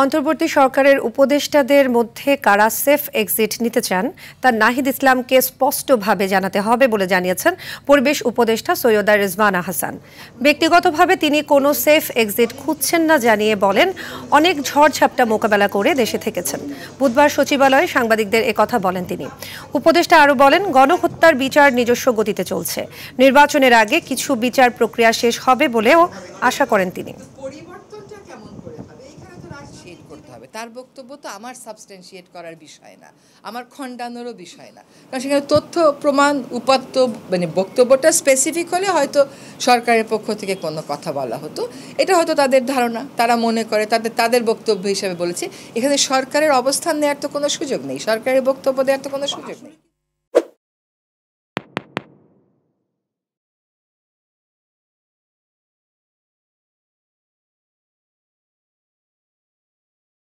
অন্তর্বর্তী সরকারের উপদেষ্টাদের মধ্যে কারা সেফ এক্সিট নিতে চান তা নাহিদ ইসলামকে স্পষ্টভাবে জানাতে হবে বলে জানিয়েছেন পরিবেশ উপদেষ্টা সৈয়দা রিজওয়ানা হাসান। ব্যক্তিগতভাবে তিনি কোনো সেফ এক্সিট খুঁজছেন না জানিয়ে বলেন, অনেক ঝড়ঝাপটা মোকাবেলা করে দেশে থেকেছেন। বুধবার সচিবালয়ে সাংবাদিকদের একথা বলেন তিনি। উপদেষ্টা আরও বলেন, গণহত্যার বিচার নিজস্ব গতিতে চলছে। নির্বাচনের আগে কিছু বিচার প্রক্রিয়া শেষ হবে বলেও আশা করেন তিনি। করতে হবে তার বক্তব্য তো আমার সাবস্টেন্সিয়েট করার বিষয় না, আমার খণ্ডানোরও বিষয় না, কারণ সেখানে তথ্য প্রমাণ উপাত্ত বক্তব্যটা স্পেসিফিক হলে হয়তো সরকারের পক্ষ থেকে কোনো কথা বলা হতো। এটা হয়তো তাদের ধারণা, তারা মনে করে তাদের বক্তব্য হিসেবে বলেছে। এখানে সরকারের অবস্থান নেওয়ার তো কোনো সুযোগ নেই, সরকারের বক্তব্য দেওয়ার তো কোনো সুযোগ নেই।